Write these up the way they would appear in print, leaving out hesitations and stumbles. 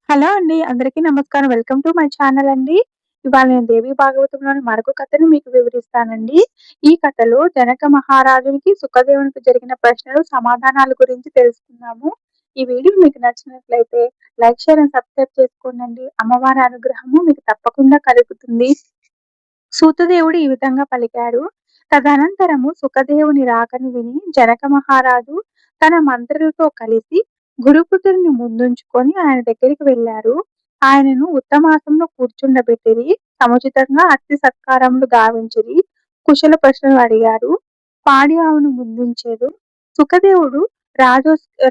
Hello అండి. అందరికీ నమస్కారం. వెల్కమ్ టు మై ఛానల్ అండి. ఇవాళ నేను దేవి భాగవతంలోని మరొక కథను మీకు వివరిస్తానండి. ఈ కథలో జనక మహారాజునికి, సుఖదేవునికి జరిగిన ప్రశ్నలు, సమాధానాల గురించి తెలుసుకుందాము. ఈ వీడియో మీకు నచ్చినట్లయితే లైక్, షేర్ అండ్ సబ్స్క్రైబ్ చేసుకోండి. అమ్మవారి అనుగ్రహము మీకు తప్పకుండా కలుగుతుంది. సూతదేవుడు ఈ విధంగా పలికాడు. తదనంతరము సుఖదేవుని రాకను విని జనక మహారాజు తన మంత్రులతో కలిసి గురుపుత్రుని ముందుంచుకొని ఆయన దగ్గరికి వెళ్ళారు. ఆయనను ఉత్తమాసంలో కూర్చుండబెట్టిరి. సముచితంగా అతిథి సత్కారములు గావించిరి. కుశల ప్రశ్నలు అడిగారు. పాడి ఆవును ముందుంచారు. సుఖదేవుడు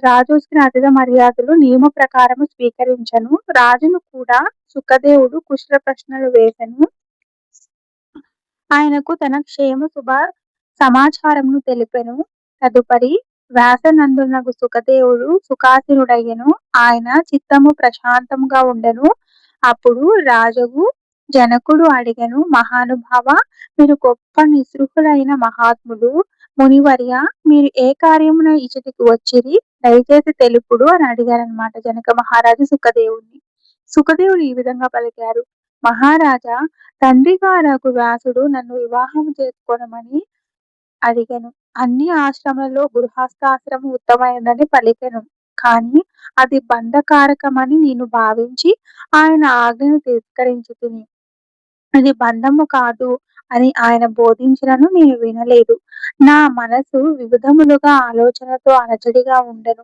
రాజోసిన అతిథి మర్యాదలు నియమ ప్రకారము స్వీకరించను. రాజును కూడా సుఖదేవుడు కుశల ప్రశ్నలు వేసెను. ఆయనకు తన క్షేమ శుభ సమాచారమును తెలిపెను. తదుపరి వ్యాసనందునగు సుఖదేవుడు సుఖాసీనుడయ్యెను. ఆయన చిత్తము ప్రశాంతముగా ఉండెను. అప్పుడు రాజగు జనకుడు అడిగెను, మహానుభావ, మీరు గొప్ప నిస్పృహులైన మహాత్ములు. మునివర్య, మీరు ఏ కార్యమున ఇచ్చటికి వచ్చిరి? దయచేసి తెలుపుడు అని అడిగారనమాట జనక మహారాజు సుఖదేవుణ్ణి. సుఖదేవుడు ఈ విధంగా పలికారు. మహారాజా, తండ్రి గారగు వ్యాసుడు నన్ను వివాహం చేసుకోనమని అడిగెను. అన్ని ఆశ్రమాలలో గృహస్థాశ్రమం ఉత్తమైనదని పలికెను. కానీ అది బంధకారకమని నేను భావించి ఆయన ఆజ్ఞను తిరస్కరించితిని. ఇది బంధము కాదు అని ఆయన బోధించినను నేను వినలేదు. నా మనసు వివిధములుగా ఆలోచనతో అలజడిగా ఉండెను.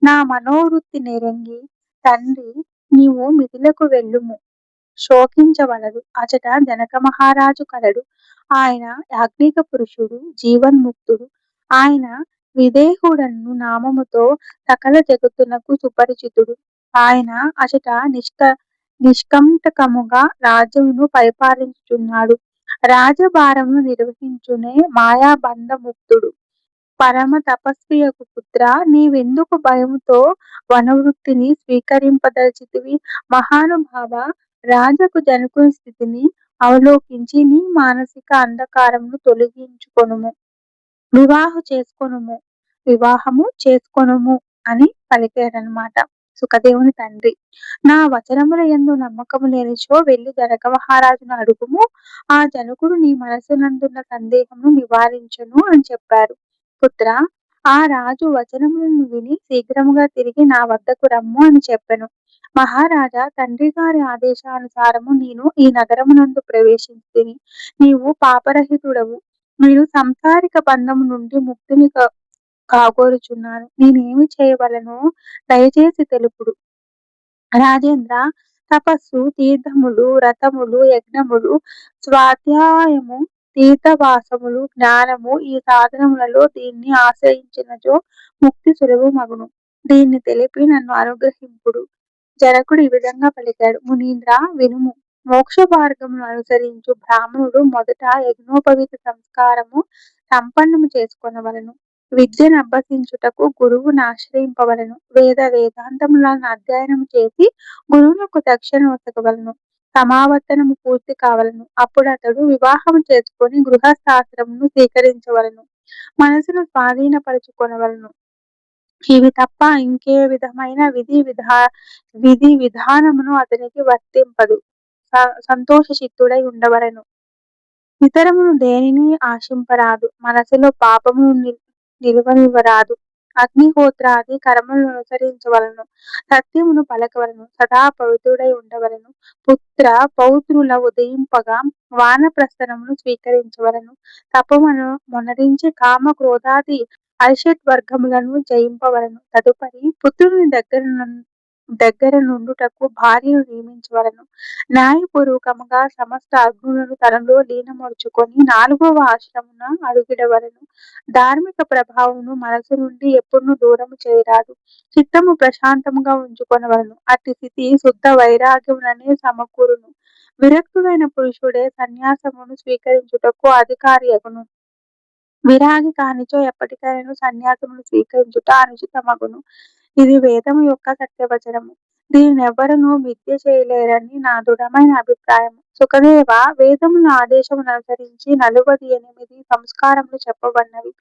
నా మనోవృత్తి నెరంగి, తండ్రి, నీవు మిథిలకు వెళ్ళుము, శోకించవలదు. అచట జనక మహారాజు కలడు. ఆయన యాజ్ఞిక పురుషుడు, జీవన్ముక్తుడు. ఆయన విదేహుడను నామముతో సకల జగత్తునకు సుపరిచితుడు. ఆయన అచట నిష్కంటకముగా రాజ్యమును పరిపాలించుచున్నాడు. రాజభారమును నిర్వహించునే మాయాబంధముక్తుడు. పరమ తపస్వియకు పుత్ర, నీవెందుకు భయముతో వనవృత్తిని స్వీకరింపదలచితివి? మహానుభావ, రాజకు జనకుని స్థితిని అవలోకించి నీ మానసిక అంధకారమును తొలగించుకొనుము. వివాహము చేసుకొనుము అని పలికారనమాట సుఖదేవుని తండ్రి. నా వచనముల యందు నమ్మకము లేనిచో వెళ్ళి జనక మహారాజును అడుగుము. ఆ జనకుడు నీ మనసునందున్న సందేహమును నివారించును అని చెప్పారు. పుత్ర, ఆ రాజు వచనములను విని శీఘ్రముగా తిరిగి నా వద్దకు రమ్ము అని చెప్పెను. మహారాజా, తండ్రి గారి ఆదేశానుసారము నేను ఈ నగరమునందు ప్రవేశించితిని. నీవు పాపరహితుడవు. నేను సంసారిక బంధము నుండి ముక్తిని కాగోరుచున్నాను. నేనేమి చేయవలనో దయచేసి తెలుపుడు. రాజేంద్ర, తపస్సు, తీర్థములు, వ్రతములు, యజ్ఞములు, స్వాధ్యాయము, తీర్థవాసములు, జ్ఞానము, ఈ సాధనములలో దీన్ని ఆశ్రయించినచో ముక్తి సులభమగును. దీన్ని తెలిపి నన్ను అనుగ్రహింపుడు. జనకుడు ఈ విధంగా పలికాడు. మునీంద్ర, వినుము. మోక్ష మార్గమును అనుసరించు బ్రాహ్మణుడు మొదట యజ్ఞోపవీత సంస్కారము సంపన్నము చేసుకొనవలను. విద్యను అభ్యసించుటకు గురువును ఆశ్రయింపవలను. వేదాంతములను అధ్యయనం చేసి గురువునకు దక్షిణ వసగవలను. సమావర్తనము పూర్తి కావలను. అప్పుడు అతడు వివాహం చేసుకొని గృహస్థాశ్రమును స్వీకరించవలను. మనసును స్వాధీనపరచుకొనవలను. ఇవి తప్ప ఇంకే విధమైన విధి విధానమును అతనికి వర్తింపదు. సంతోష చిత్తుడై ఉండవలను. ఇతరమును దేనిని ఆశింపరాదు. మనసులో పాపమును నిలువనివ్వరాదు. అగ్నిహోత్రాది కర్మలను అనుసరించవలను. సత్యమును పలకవలను. సదా పవిత్రుడై ఉండవలను. పుత్ర పౌత్రుల ఉదయింపగా వానప్రస్థనమును స్వీకరించవలను. తపమును మొనరించి కామ క్రోధాది అరిషట్ వర్గములను జయింపవలను. తదుపరి పుత్రుని దగ్గర నుండుటకు భార్యను నియమించవలను. న్యాయపూర్వకముగా సమస్త అగ్నులను తనలో లీనమర్చుకొని 4వ ఆశ్రమున అడుగిడవలను. ధార్మిక ప్రభావమును మనసు నుండి ఎప్పుడూ దూరము చేయరాదు. చిత్తము ప్రశాంతముగా ఉంచుకొనవలను. అట్టి స్థితి శుద్ధ వైరాగ్యముననే సమకూరును. విరక్తుడైన పురుషుడే సన్యాసమును స్వీకరించుటకు అధికారి అగును. విరాగి కానిచో ఎప్పటికైనా సన్యాసమును స్వీకరించుట అనుచితమగును. ఇది వేదము యొక్క సత్యవచనము. దీనినెవ్వరునూ మిథ్య చేయలేరని నా దృఢమైన అభిప్రాయం. సుఖదేవ, వేదముల ఆదేశమును అనుసరించి 48 సంస్కారములు చెప్పబడినవి.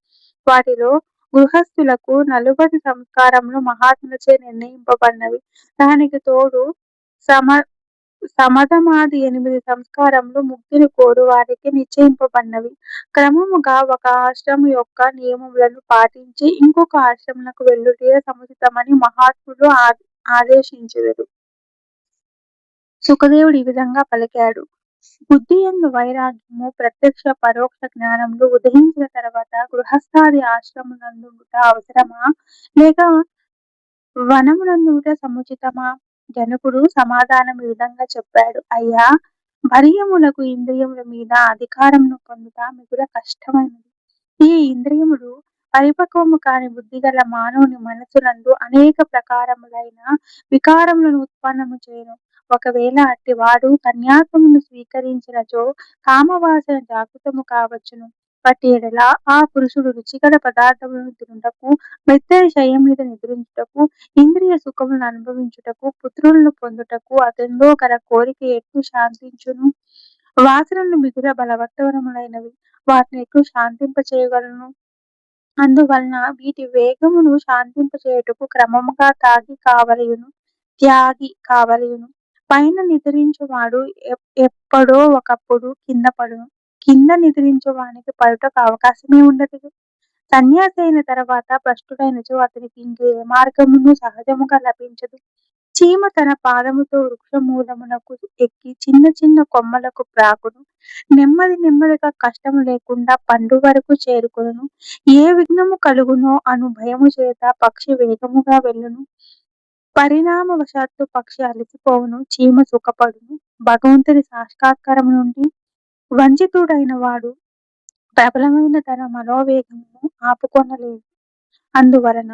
వాటిలో గృహస్థులకు 40 సంస్కారములు మహాత్ములచే నిర్ణయింపబడినవి. దానికి తోడు సమ సమధమాది 8 సంస్కారములు ముక్తిని కోరు వారికి నిశ్చయింపబడినవి. క్రమముగా ఒక ఆశ్రమం యొక్క నియమములను పాటించి ఇంకొక ఆశ్రమమునకు వెళ్ళుటే సముచితమని మహాత్ములు ఆదేశించెదరు. సుఖదేవుడు ఈ విధంగా పలికాడు. బుద్ధియందు వైరాగ్యము, ప్రత్యక్ష పరోక్ష జ్ఞానములు ఉదయించిన తర్వాత గృహస్థాది ఆశ్రమమునందుండుట అవసరమా, లేక వనమునందుండుట సముచితమా? జనకుడు సమాధానం ఈ విధంగా చెప్పాడు. అయ్యా, భర్యములకు ఇంద్రియముల మీద అధికారమును పొందుట మిగుల కష్టమైనది. ఈ ఇంద్రియములు పరిపక్వము కాని బుద్ధిగల మానవుని మనసునందు అనేక ప్రకారములైన వికారములను ఉత్పన్నము చేయును. ఒకవేళ అట్టివాడు కన్యాత్వమును స్వీకరించినచో కామవాసన జాగృతము కావచ్చును. బట్టి ఎడల ఆ పురుషుడు రుచికర పదార్థములను తినుటకు, మెత్తని శయ్య మీద నిద్రించుటకు, ఇంద్రియ సుఖములను అనుభవించుటకు, పుత్రులను పొందుటకు అతనిలో గల కోరిక ఎట్లు శాంతించును? వాసనలు మిగుల బలవత్తరములైనవి. వాటిని ఎట్లు శాంతింపచేయగలను? అందువలన వీటి వేగమును శాంతింపచేయుటకు క్రమముగా త్యాగి కావలయును. పైన నిద్రించువాడు ఎప్పుడో ఒకప్పుడు కింద పడును. కింద నిద్రించువానికి పడుటకు అవకాశమే ఉండదు. సన్యాసి అయిన తర్వాత భ్రష్టుడైనచో అతనికి ఇంకే మార్గమును సహజముగా లభించదు. చీమ తన పాదముతో వృక్షమూలమునకు ఎక్కి చిన్న చిన్న కొమ్మలకు ప్రాకును. నెమ్మదిగా కష్టము లేకుండా పండు వరకు చేరుకొనును. ఏ విఘ్నము కలుగునో అను భయము చేత పక్షి వేగముగా వెళ్ళును. పరిణామవశాత్తు పక్షి అలసిపోవును, చీమ సుఖపడును. భగవంతుని సాక్షాత్కారము నుండి వంచితుడైన వాడు ప్రబలమైన తన మనోవేగమును ఆపుకొనలేడు. అందువలన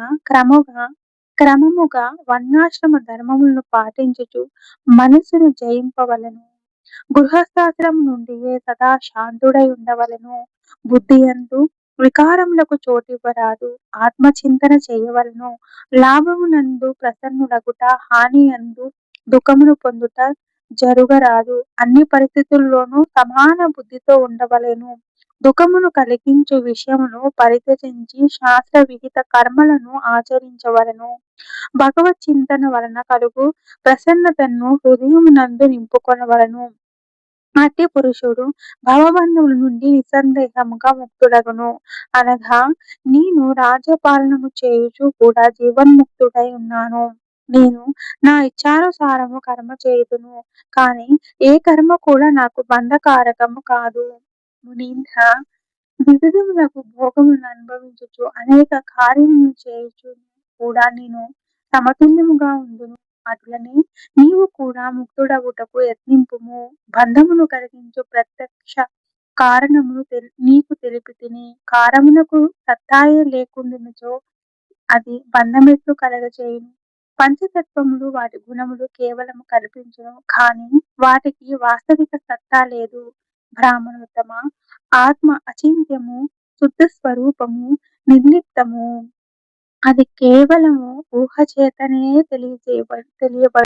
క్రమముగా వర్ణాశ్రమ ధర్మములను పాటించుచు మనస్సును జయింపవలను. గృహస్థాశ్రమం నుండియే సదా శాంతుడై ఉండవలను. బుద్ధియందు వికారములకు చోటివ్వరాదు. ఆత్మచింతన చేయవలను. లాభమునందు ప్రసన్నుడగుట, హానియందు దుఃఖమును పొందుట జరుగరాదు. అన్ని పరిస్థితుల్లోనూ సమాన బుద్ధితో ఉండవలెను. దుఃఖమును కలిగించు విషయమును పరిత్యజించి శాస్త్ర విహిత కర్మలను ఆచరించవలను. భగవత్ చింతన వలన కలుగు ప్రసన్నతను హృదయమునందు నింపుకొనవలను. అట్టి పురుషుడు భవబంధముల నుండి నిస్సందేహముగా ముక్తుడగును. అనగా నేను రాజ్యపాలనము చేయుచు కూడా జీవన్ముక్తుడై ఉన్నాను. నేను నా ఇచ్ఛానుసారము కర్మ చేయుదును, కాని ఏ కర్మ కూడా నాకు బంధకారకము కాదు. మునీంద్ర, వివిధములకు భోగములను అనుభవించుచు అనేక కార్యములను చేయుచు కూడా నేను సమతుల్యముగా ఉండును. అట్లనే నీవు కూడా ముక్తుడవుటకు యత్నింపుము. బంధమును కలిగించు ప్రత్యక్ష కారణమును నీకు తెలిపితిని. కారమునకు సత్తాయే లేకుండినచో అది బంధమెట్లు కలగచేయును? పంచతత్వములు వాటి గుణములు కేవలము కల్పించును, కానీ వాటికి వాస్తవిక సత్తా లేదు. బ్రాహ్మణోత్తమ, ఆత్మ అచింత్యము, శుద్ధ స్వరూపము, నిర్లిప్తము. అది కేవలము ఊహ చేతనే తెలియబడు.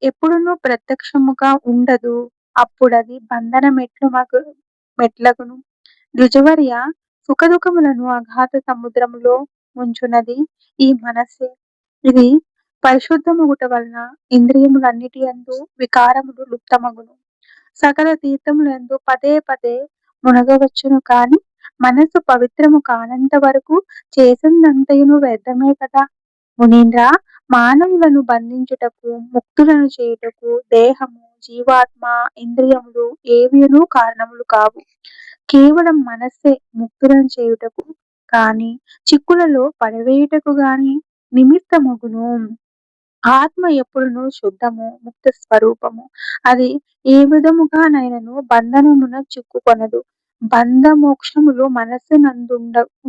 ఎప్పుడునూ ప్రత్యక్షముగా ఉండదు. అప్పుడది బంధన మెట్లగును. ద్విజవర్య, సుఖదుఖములను అగాధ సముద్రములో ముంచునది ఈ మనస్సే. ఇది పరిశుద్ధమగుట వలన ఇంద్రియములన్నిటి యందు వికారములు లుప్తమగును. సకల తీర్థములందు పదే పదే మునగవచ్చును, కాని మనస్సు పవిత్రము కానంత వరకు చేసిందంతయును వ్యర్థమే కదా. మునీంద్ర, మానవులను బంధించుటకు, ముక్తులను చేయుటకు దేహము, జీవాత్మ, ఇంద్రియములు ఏవియును కారణములు కావు. కేవలం మనస్సే ముక్తులను చేయుటకు కాని చిక్కులలో పడవేయుటకు గాని నిమిత్తమగును. ఆత్మ ఎప్పుడును శుద్ధము, ముక్త స్వరూపము. అది ఏ విధముగానైనను బంధనమున చిక్కుకొనదు. బంధమోక్షములు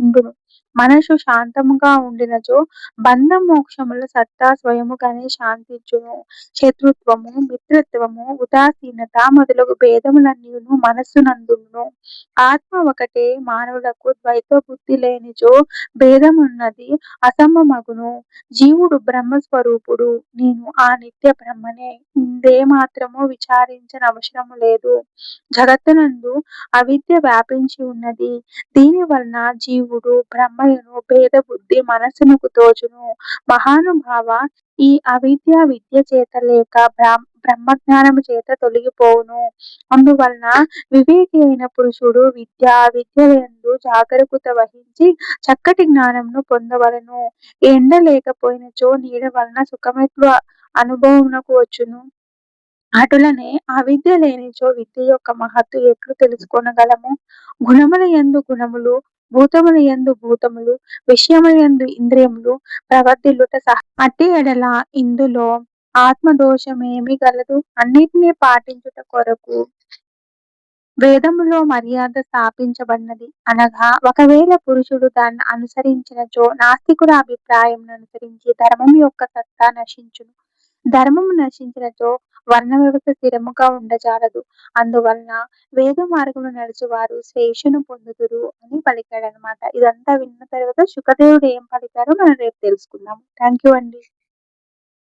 ఉండును. మనసు శాంతముగా ఉండినచో బంధమోక్షముల సత్తా స్వయముగానే శాంతించును. శత్రుత్వము, మిత్రత్వము, ఉదాసీనత మొదలగు భేదములన్నీయును మనస్సునందుండును. ఆత్మ ఒకటే. మానవులకు ద్వైత బుద్ధి లేనిచో భేదమున్నది అసమమగును. జీవుడు బ్రహ్మస్వరూపుడు. నేను ఆ నిత్య బ్రహ్మనే. ఇందే మాత్రము విచారించనవసరము లేదు. జగత్తునందు అవిద్య వ్యాపించి ఉన్నది. దీని వలన జీవుడు బ్రహ్మయును భేద బుద్ధి మనస్సునకు తోచును. మహానుభావ, ఈ అవిద్య విద్య చేత లేక బ్రహ్మజ్ఞానము చేత తొలగిపోవును. అందువలన వివేకి అయిన పురుషుడు విద్యలందు జాగరూకత వహించి చక్కటి జ్ఞానమును పొందవలెను. ఎండ లేకపోయినచో నీడ వలన సుఖమెట్లు అనుభవమునకు వచ్చును. అటులనే అవిద్య లేనిచో విద్య యొక్క మహత్తు ఎట్లు తెలుసుకొనగలము? గుణముల యందు గుణములు, భూతముల యందు భూతములు, విషయముల యందు ఇంద్రియములు ప్రవర్తిల్లుట అట్టి ఎడల ఇందులో ఆత్మదోషమేమి గలదు? అన్నిటినీ పాటించుట కొరకు వేదములో మర్యాద స్థాపించబడినది. అనగా ఒకవేళ పురుషుడు దాన్ని అనుసరించినచో నాస్తికుల అభిప్రాయమును అనుసరించి ధర్మం యొక్క సత్తా నశించును. ధర్మము నశించినచో వర్ణ వ్యవస్థ స్థిరముగా ఉండజాలదు. అందువలన వేద మార్గమును నడుచువారు స్వేచ్ఛను పొందుదురు అని పలికాడనమాట. ఇదంతా విన్న తర్వాత శుకదేవుడు ఏం పలికారో మనం రేపు తెలుసుకుందాం. థ్యాంక్ యూ అండి.